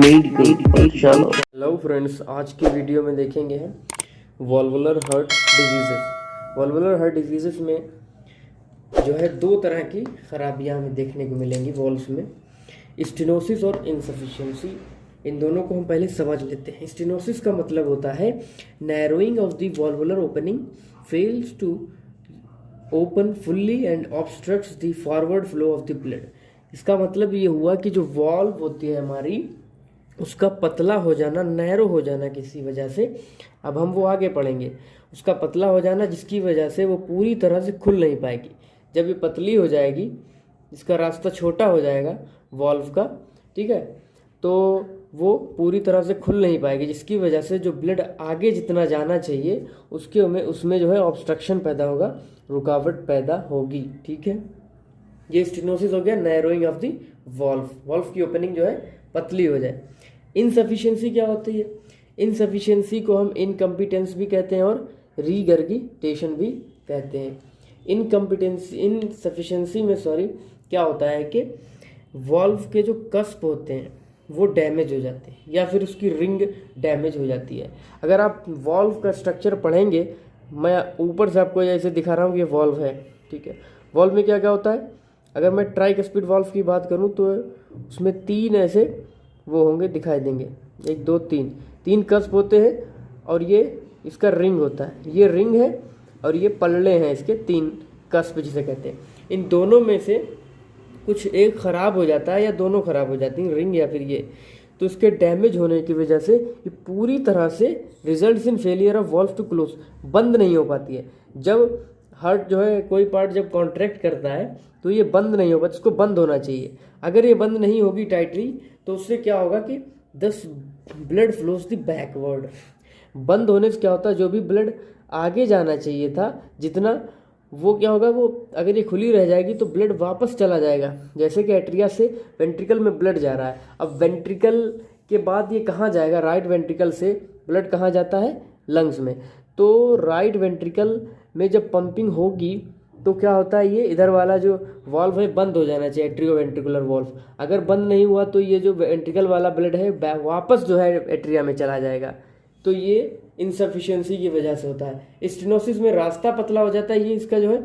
Medical पाठशाला। Hello friends, आज की वीडियो में देखेंगे हम वॉल्वुलर हार्ट डिजीजेस। वॉल्वुलर हार्ट डिजीजेस में जो है दो तरह की खराबियां हमें देखने को मिलेंगी वॉल्व्स में, स्टेनोसिस और इनसफिशिएंसी। इन दोनों को हम पहले समझ लेते हैं। स्टेनोसिस का मतलब होता है narrowing of the valvular opening fails to open fully and obstructs the forward flow of the blood. इसका मतलब ये हुआ कि जो वॉल्व होती है हमारी, उसका पतला हो जाना, नैरो हो जाना किसी वजह से। अब हम वो आगे पढ़ेंगे। उसका पतला हो जाना जिसकी वजह से वो पूरी तरह से खुल नहीं पाएगी। जब ये पतली हो जाएगी, इसका रास्ता छोटा हो जाएगा वॉल्व का, ठीक है, तो वो पूरी तरह से खुल नहीं पाएगी, जिसकी वजह से जो ब्लड आगे जितना जाना चाहिए उसमें जो है ऑब्स्ट्रक्शन पैदा होगा, रुकावट पैदा होगी। ठीक है, ये स्टेनोसिस हो गया, नैरोइंग ऑफ द वॉल्व की ओपनिंग जो है पतली हो जाए। इनसफिशिएंसी क्या होती है? इनसफिशिएंसी को हम इनकम्पिटेंस भी कहते हैं और रीगर्गिटेशन भी कहते हैं। इनसफिशिएंसी में क्या होता है कि वॉल्व के जो कस्प होते हैं वो डैमेज हो जाते हैं, या फिर उसकी रिंग डैमेज हो जाती है। अगर आप वॉल्व का स्ट्रक्चर पढ़ेंगे, मैं ऊपर से आपको ऐसे दिखा रहा हूँ कि ये वॉल्व है, ठीक है। वॉल्व में क्या क्या होता है? अगर मैं ट्राइकस्पिड वॉल्व की बात करूं तो उसमें तीन ऐसे वो होंगे, दिखाई देंगे, 1 2 3 कस्प होते हैं, और ये इसका रिंग होता है। ये रिंग है और ये पल्ले हैं इसके, 3 कस्प जिसे कहते हैं। इन दोनों में से कुछ एक खराब हो जाता है या दोनों खराब हो जाती हैं, रिंग या फिर ये, तो इसके डैमेज होने की वजह से ये पूरी तरह से results in failure of valve to close, बंद नहीं हो पाती है। जब हार्ट जो है कोई पार्ट जब कॉन्ट्रैक्ट करता है तो ये बंद नहीं होगा, इसको बंद होना चाहिए। अगर ये बंद नहीं होगी टाइटली, तो उससे क्या होगा कि दस ब्लड फ्लोज द बैकवर्ड। बंद होने से क्या होता है, जो भी ब्लड आगे जाना चाहिए था जितना, वो क्या होगा, वो अगर ये खुली रह जाएगी तो ब्लड वापस चला जाएगा। जैसे कि एट्रिया से वेंट्रिकल में ब्लड जा रहा है, अब वेंट्रिकल के बाद ये कहाँ जाएगा? राइट वेंट्रिकल से ब्लड कहाँ जाता है? लंग्स में। तो राइट वेंट्रिकल में जब पंपिंग होगी तो क्या होता है, ये इधर वाला जो वॉल्व है बंद हो जाना चाहिए, एट्रियो वेंट्रिकुलर वॉल्व। अगर बंद नहीं हुआ तो ये जो वेंट्रिकल वाला ब्लड है वापस जो है एट्रिया में चला जाएगा। तो ये इनसफिशिएंसी की वजह से होता है। स्टेनोसिस में रास्ता पतला हो जाता है, ये इसका जो है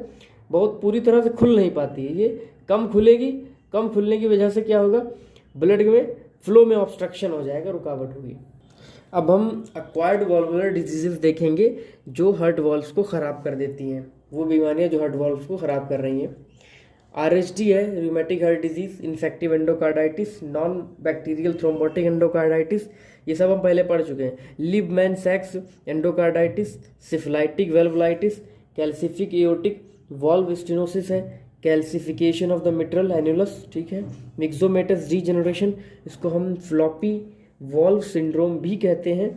बहुत पूरी तरह से खुल नहीं पाती है, ये कम खुलेगी। कम खुलने की वजह से क्या होगा, ब्लड में फ्लो में ऑब्स्ट्रक्शन हो जाएगा, रुकावट होगी। अब हम एक्वायर्ड वॉल्वुलर डिजीजेस देखेंगे जो हार्ट वॉल्व्स को ख़राब कर देती हैं, वो बीमारियां जो हार्ट वॉल्व्स को ख़राब कर रही हैं। आरएचडी है, rheumatic heart disease, infective endocarditis, non bacterial thrombotic endocarditis, ये सब हम पहले पढ़ चुके हैं। Libman Sacks endocarditis, syphilitic valvulitis, calcific aortic valve stenosis है, calcification of the mitral annulus, ठीक है। मिक्सोमेटस डीजेनरेशन, इसको हम फ्लॉपी वॉल्व सिंड्रोम भी कहते हैं।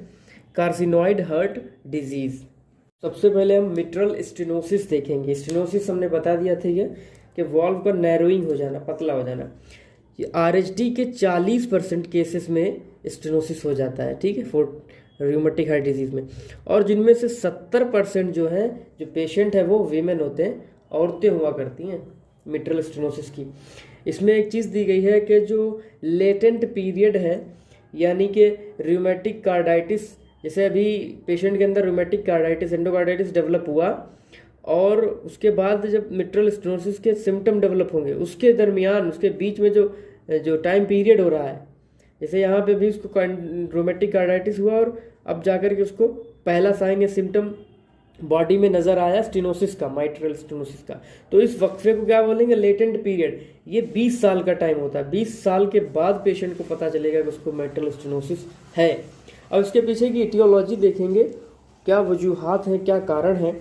Carcinoid heart disease. सबसे पहले हम मिट्रल स्टेनोसिस देखेंगे। स्टेनोसिस हमने बता दिया था ये कि वॉल्व का नैरोइंग हो जाना, पतला हो जाना। ये आरएचडी के 40% केसेस में स्टेनोसिस हो जाता है, ठीक है, फॉर रूमेटिक हार्ट डिजीज में। और जिनमें से 70% जो है, जो पेशेंट है वो वीमेन होते हैं, औरतें हुआ करती हैं मिट्रल स्टेनोसिस की। इसमें एक चीज़ दी गई है कि जो लेटेंट पीरियड है, यानी कि रूमेटिक कार्डाइटिस, जैसे अभी पेशेंट के अंदर रूमेटिक कार्डाइटिस एंडोकार्डाइटिस डेवलप हुआ, और उसके बाद जब मिट्रल स्टेनोसिस के सिम्टम डेवलप होंगे, उसके दरमियान, उसके बीच में जो टाइम पीरियड हो रहा है, जैसे यहाँ पे भी उसको रूमेटिक कार्डाइटिस हुआ और अब जाकर के उसको पहला साइन या सिम्टम बॉडी में नज़र आया स्टेनोसिस का, माइट्रल स्टेनोसिस का, तो इस वक्फे को क्या बोलेंगे? Latent period. ये 20 साल का टाइम होता है। 20 साल के बाद पेशेंट को पता चलेगा कि उसको माइट्रल स्टेनोसिस है। अब इसके पीछे की इटियोलॉजी देखेंगे, क्या वजूहात हैं, क्या कारण है।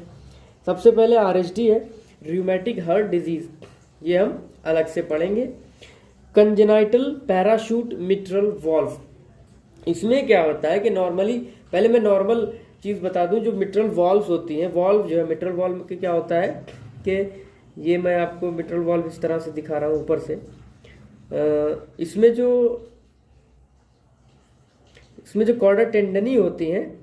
सबसे पहले आरएचडी है, रूमेटिक हार्ट डिजीज, ये हम अलग से पढ़ेंगे। कंजेनाइटल पैराशूट मिट्रल वॉल्व, इसमें क्या होता है कि नॉर्मली, पहले मैं नॉर्मल चीज़ बता दूं, जो मिट्रल वॉल्व्स होती हैं, वॉल्व जो है मिट्रल वॉल्व के क्या होता है कि ये मैं आपको मिट्रल वॉल्व इस तरह से दिखा रहा हूँ ऊपर से। इसमें जो कॉर्डा टेंडनी होती हैं,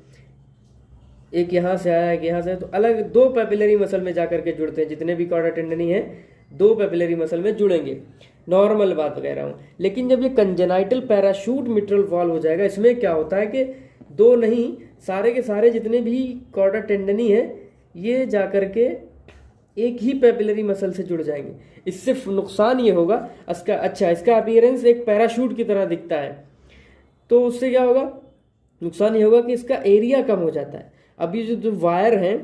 एक यहाँ से आया, एक यहाँ से, तो अलग 2 पैपिलरी मसल में जाकर के जुड़ते हैं। जितने भी कॉर्डा टेंडनी हैं 2 पैपिलरी मसल में जुड़ेंगे। नॉर्मल बात कह रहा हूँ। लेकिन जब ये कंजेनाइटल पैराशूट मिट्रल वॉल्व हो जाएगा, इसमें क्या होता है कि दो नहीं, सारे के सारे जितने भी कॉर्डा टेंडनी है ये जाकर के एक ही पैपिलरी मसल से जुड़ जाएंगे। इससे नुकसान ये होगा इसका अपीयरेंस एक पैराशूट की तरह दिखता है, तो उससे क्या होगा, नुकसान ये होगा कि इसका एरिया कम हो जाता है। अब ये जो वायर हैं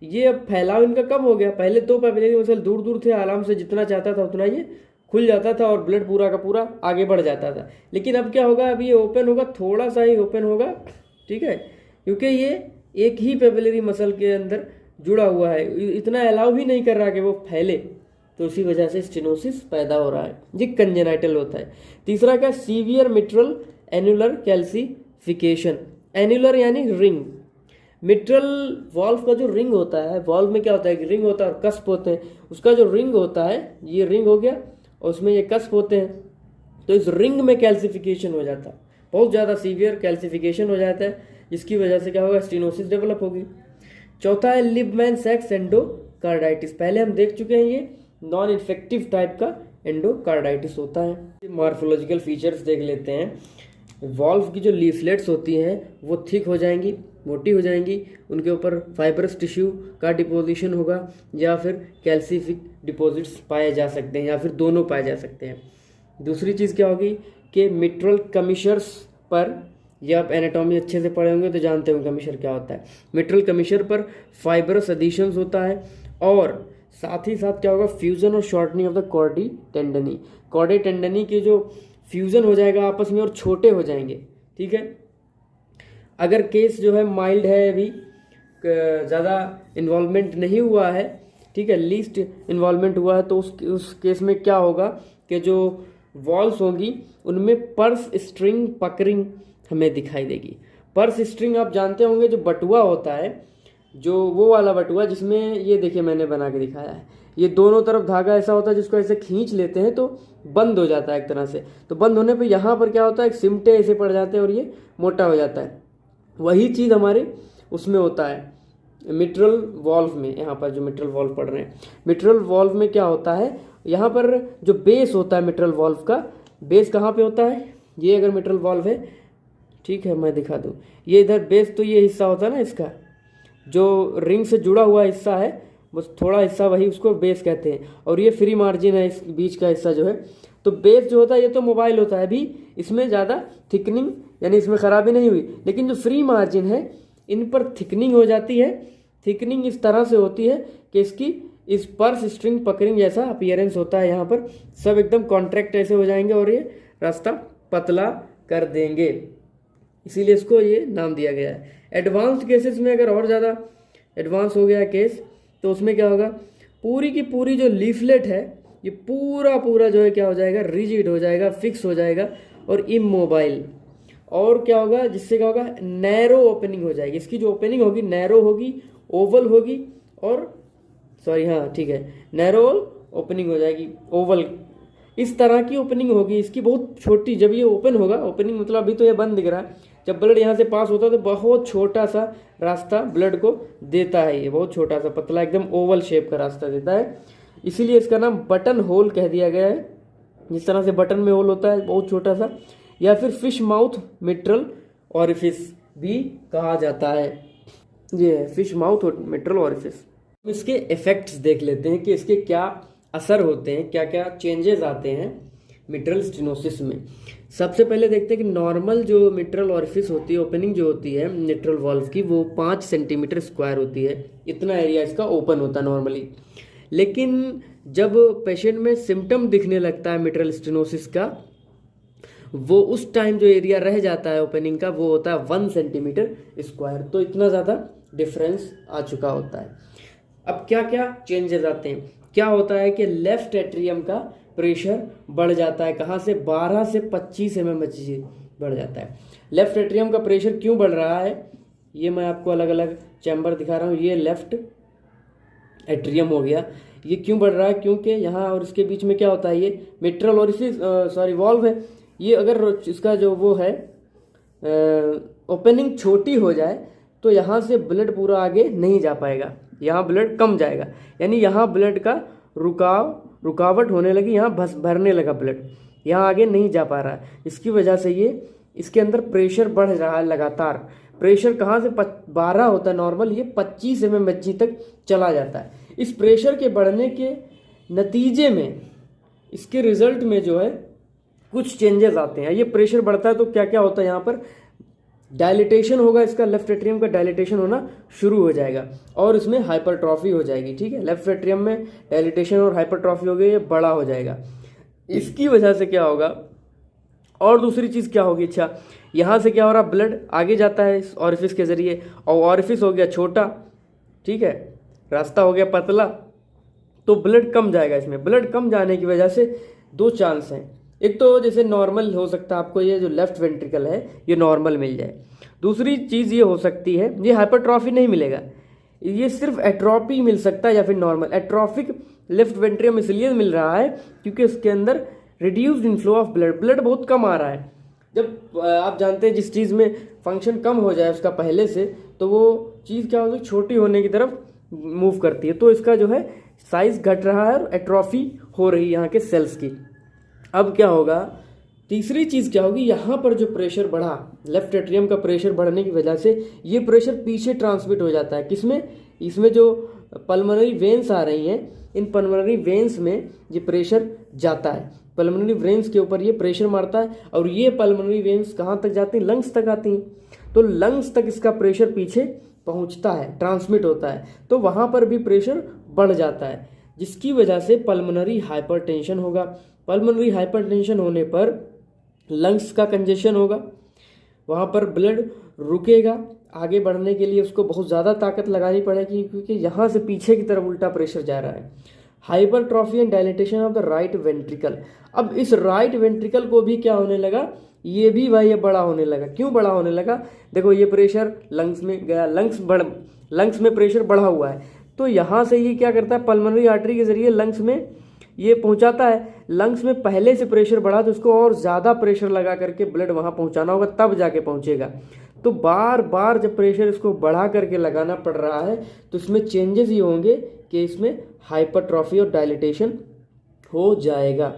ये अब फैलाव इनका कम हो गया। पहले तो पैपिलरी मसल दूर दूर थे, आराम से जितना चाहता था उतना ये खुल जाता था और ब्लड पूरा का पूरा आगे बढ़ जाता था। लेकिन अब क्या होगा, अब ये ओपन होगा, थोड़ा सा ही ओपन होगा, ठीक है, क्योंकि ये एक ही पैपिलरी मसल के अंदर जुड़ा हुआ है, इतना अलाउ भी नहीं कर रहा कि वो फैले, तो उसी वजह से स्टेनोसिस पैदा हो रहा है। ये कंजेनाइटल होता है। तीसरा क्या, severe mitral annular calcification. Annular यानी रिंग। मिट्रल वॉल्व का जो रिंग होता है, वॉल्व में क्या होता है कि रिंग होता है और कस्प होते हैं। उसका जो रिंग होता है, ये रिंग हो गया और उसमें ये कस्प होते हैं, तो इस रिंग में कैल्सिफिकेशन हो जाता है, बहुत ज़्यादा सीवियर कैल्सिफिकेशन हो जाता है, जिसकी वजह से क्या होगा, स्टेनोसिस डेवलप होगी। चौथा है लिबमैन सैक्स एंडोकार्डाइटिस। पहले हम देख चुके हैं, ये नॉन इन्फेक्टिव टाइप का एंडोकार्डाइटिस होता है। मॉर्फोलॉजिकल फीचर्स देख लेते हैं। वॉल्व की जो लीफलेट्स होती हैं वो थिक हो जाएंगी, मोटी हो जाएंगी, उनके ऊपर फाइबरस टिश्यू का डिपोजिशन होगा या फिर कैल्सिफिक डिपॉजिट्स पाए जा सकते हैं या फिर दोनों पाए जा सकते हैं। दूसरी चीज़ क्या होगी कि मिट्रल कमिशर्स पर, या आप एनाटॉमी अच्छे से पढ़े होंगे तो जानते होंगे कमिशर क्या होता है। मिट्रल कमिशर पर फाइबरस एडिशंस होता है और साथ ही साथ क्या होगा, फ्यूजन और shortening of the chordae tendineae. Chordae tendineae के जो फ्यूजन हो जाएगा आपस में और छोटे हो जाएंगे, ठीक है। अगर केस जो है माइल्ड है, अभी ज़्यादा इन्वॉल्वमेंट नहीं हुआ है, ठीक है, लीस्ट इन्वॉल्वमेंट हुआ है, तो उस केस में क्या होगा कि जो वॉल्व्स होंगी उनमें पर्स स्ट्रिंग पकरिंग हमें दिखाई देगी। पर्स स्ट्रिंग आप जानते होंगे, जो बटुआ होता है, जो वो वाला बटुआ जिसमें ये देखिए मैंने बना के दिखाया है, ये दोनों तरफ धागा ऐसा होता है जिसको ऐसे खींच लेते हैं तो बंद हो जाता है एक तरह से। तो बंद होने पे यहाँ पर क्या होता है, सिमटे ऐसे पड़ जाते हैं और ये मोटा हो जाता है। वही चीज़ हमारे उसमें होता है मिट्रल वॉल्व में। यहाँ पर जो मिट्रल वॉल्व पढ़ रहे हैं, मिट्रल वॉल्व में क्या होता है, यहाँ पर जो बेस होता है मिट्रल वॉल्व का, बेस कहाँ पे होता है, ये अगर मिट्रल वॉल्व है, ठीक है, मैं दिखा दूँ, ये इधर बेस, तो ये हिस्सा होता है ना इसका, जो रिंग से जुड़ा हुआ हिस्सा है, बस थोड़ा हिस्सा वही उसको बेस कहते हैं, और ये फ्री मार्जिन है इस बीच का हिस्सा जो है। तो बेस जो होता है ये तो मोबाइल होता है, अभी इसमें ज़्यादा थिकनिंग यानी इसमें ख़राबी नहीं हुई, लेकिन जो फ्री मार्जिन है इन पर थिकनिंग हो जाती है। थिकनिंग इस तरह से होती है कि इसकी इस पर्स स्ट्रिंग पकड़िंग जैसा अपीयरेंस होता है, यहाँ पर सब एकदम कॉन्ट्रैक्ट ऐसे हो जाएंगे और ये रास्ता पतला कर देंगे, इसीलिए इसको ये नाम दिया गया है। एडवांस्ड केसेस में अगर और ज़्यादा एडवांस हो गया केस, तो उसमें क्या होगा, पूरी की पूरी जो लीफलेट है ये पूरा जो है क्या हो जाएगा, रिजिड हो जाएगा, फिक्स हो जाएगा और इमोबाइल। और क्या होगा, जिससे क्या होगा, नैरो ओपनिंग हो जाएगी। इसकी जो ओपनिंग होगी नैरो होगी, ओवल होगी, और सॉरी हाँ ठीक है, नैरो ओपनिंग हो जाएगी, ओवल इस तरह की ओपनिंग होगी इसकी, बहुत छोटी। जब ये ओपन होगा, ओपनिंग मतलब अभी तो ये बंद दिख रहा है, जब ब्लड यहाँ से पास होता है तो बहुत छोटा सा रास्ता ब्लड को देता है, ये बहुत छोटा सा पतला एकदम ओवल शेप का रास्ता देता है, इसीलिए इसका नाम बटन होल कह दिया गया है। जिस तरह से बटन में होल होता है बहुत छोटा सा, या फिर फिश माउथ मिट्रल ऑरिफिस भी कहा जाता है। ये है फिश माउथ मिट्रल ऑरिफिस। इसके इफेक्ट्स देख लेते हैं कि इसके क्या असर होते हैं, क्या क्या चेंजेस आते हैं मिट्रल स्टेनोसिस में। सबसे पहले देखते हैं कि नॉर्मल जो मिट्रल ऑरिफिस होती है, ओपनिंग जो होती है मिट्रल वॉल्व की, वो 5 सेंटीमीटर स्क्वायर होती है, इतना एरिया इसका ओपन होता है नॉर्मली। लेकिन जब पेशेंट में सिम्टम दिखने लगता है मिट्रल स्टेनोसिस का, वो उस टाइम जो एरिया रह जाता है ओपनिंग का वो होता है 1 सेंटीमीटर स्क्वायर। तो इतना ज़्यादा डिफरेंस आ चुका होता है। अब क्या क्या चेंजेस आते हैं, क्या होता है कि लेफ्ट एट्रियम का प्रेशर बढ़ जाता है, कहाँ से 12 से 25 mm बढ़ जाता है। लेफ्ट एट्रियम का प्रेशर क्यों बढ़ रहा है, ये मैं आपको अलग अलग चैम्बर दिखा रहा हूँ। ये लेफ्ट एट्रियम हो गया, ये क्यों बढ़ रहा है, क्योंकि यहाँ और इसके बीच में क्या होता है, ये मिट्रल ऑरिफिस वॉल्व है। ये अगर इसका जो वो है ओपनिंग छोटी हो जाए तो यहाँ से ब्लड पूरा आगे नहीं जा पाएगा, यहाँ ब्लड कम जाएगा, यानी यहाँ ब्लड का रुकाव रुकावट होने लगी, यहाँ भरने लगा ब्लड, यहाँ आगे नहीं जा पा रहा है। इसकी वजह से ये इसके अंदर प्रेशर बढ़ रहा है लगातार। प्रेशर कहाँ से 12 होता है नॉर्मल, ये 25 mmHg तक चला जाता है। इस प्रेशर के बढ़ने के नतीजे में इसके रिजल्ट में जो है कुछ चेंजेस आते हैं। ये प्रेशर बढ़ता है तो क्या क्या होता है, यहाँ पर डायलिटेशन होगा, इसका लेफ्ट एट्रियम का डायलिटेशन होना शुरू हो जाएगा और इसमें हाइपरट्रॉफी हो जाएगी। ठीक है, लेफ्ट एट्रियम में डायलिटेशन और हाइपरट्रॉफी हो गई, ये बड़ा हो जाएगा। इसकी वजह से क्या होगा, और दूसरी चीज़ क्या होगी, अच्छा यहाँ से क्या हो रहा, ब्लड आगे जाता है इस ऑरिफिस के ज़रिए, और ऑरिफिस हो गया छोटा, ठीक है, रास्ता हो गया पतला, तो ब्लड कम जाएगा। इसमें ब्लड कम जाने की वजह से दो चांस हैं। एक तो जैसे नॉर्मल हो सकता है, आपको ये जो लेफ्ट वेंट्रिकल है ये नॉर्मल मिल जाए। दूसरी चीज़ ये हो सकती है, ये हाइपरट्रॉफी नहीं मिलेगा, ये सिर्फ एट्रॉपी मिल सकता है या फिर नॉर्मल। एट्रॉफिक लेफ्ट वेंट्रियम इसलिए मिल रहा है क्योंकि उसके अंदर reduced inflow of blood, blood बहुत कम आ रहा है। जब आप जानते हैं जिस चीज़ में फंक्शन कम हो जाए उसका पहले से, तो वो चीज़ क्या होती है, छोटी होने की तरफ मूव करती है, तो इसका जो है साइज घट रहा है और एट्रॉफी हो रही है यहाँ के सेल्स की। अब क्या होगा, तीसरी चीज़ क्या होगी, यहाँ पर जो प्रेशर बढ़ा, लेफ्ट एट्रियम का प्रेशर बढ़ने की वजह से ये प्रेशर पीछे ट्रांसमिट हो जाता है। किसमें, इसमें जो पल्मोनरी वेन्स आ रही हैं, इन पल्मोनरी वेन्स में ये प्रेशर जाता है, पल्मोनरी वेन्स के ऊपर ये प्रेशर मारता है और ये पल्मोनरी वेन्स कहाँ तक जाती हैं, लंग्स तक आती हैं। तो लंग्स तक इसका प्रेशर पीछे पहुँचता है, ट्रांसमिट होता है, तो वहाँ पर भी प्रेशर बढ़ जाता है, जिसकी वजह से पल्मोनरी हाइपरटेंशन होगा। पल्मोनरी हाइपरटेंशन होने पर लंग्स का कंजेशन होगा, वहाँ पर ब्लड रुकेगा, आगे बढ़ने के लिए उसको बहुत ज़्यादा ताकत लगानी पड़ेगी क्योंकि यहाँ से पीछे की तरफ उल्टा प्रेशर जा रहा है। Hypertrophy and dilatation of the right ventricle. अब इस राइट वेंट्रिकल को भी क्या होने लगा, ये भी भाई ये बड़ा होने लगा। क्यों बड़ा होने लगा, देखो ये प्रेशर लंग्स में गया, लंग्स में प्रेशर बढ़ा हुआ है, तो यहाँ से ये क्या करता है, पल्मोनरी आर्टरी के जरिए लंग्स में ये पहुंचाता है। लंग्स में पहले से प्रेशर बढ़ा तो उसको और ज़्यादा प्रेशर लगा करके ब्लड वहाँ पहुंचाना होगा, तब जाके पहुंचेगा। तो बार बार जब प्रेशर इसको बढ़ा करके लगाना पड़ रहा है तो इसमें चेंजेस ये होंगे कि इसमें हाइपरट्रॉफी और डायलिटेशन हो जाएगा।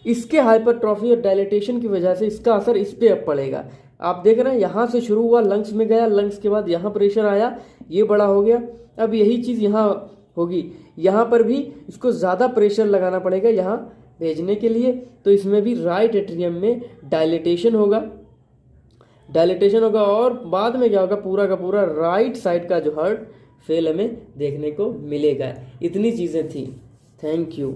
इसके हाइपरट्रॉफी और डायलिटेशन की वजह से इसका असर इस पर अब पड़ेगा। आप देख रहे हैं यहाँ से शुरू हुआ, लंग्स में गया, लंग्स के बाद यहाँ प्रेशर आया, ये बड़ा हो गया। अब यही चीज़ यहाँ होगी, यहाँ पर भी इसको ज़्यादा प्रेशर लगाना पड़ेगा यहाँ भेजने के लिए, तो इसमें भी राइट एट्रियम में डायलिटेशन होगा और बाद में क्या होगा, पूरा का पूरा राइट साइड का जो हार्ट फेल हमें देखने को मिलेगा। इतनी चीज़ें थी। Thank you.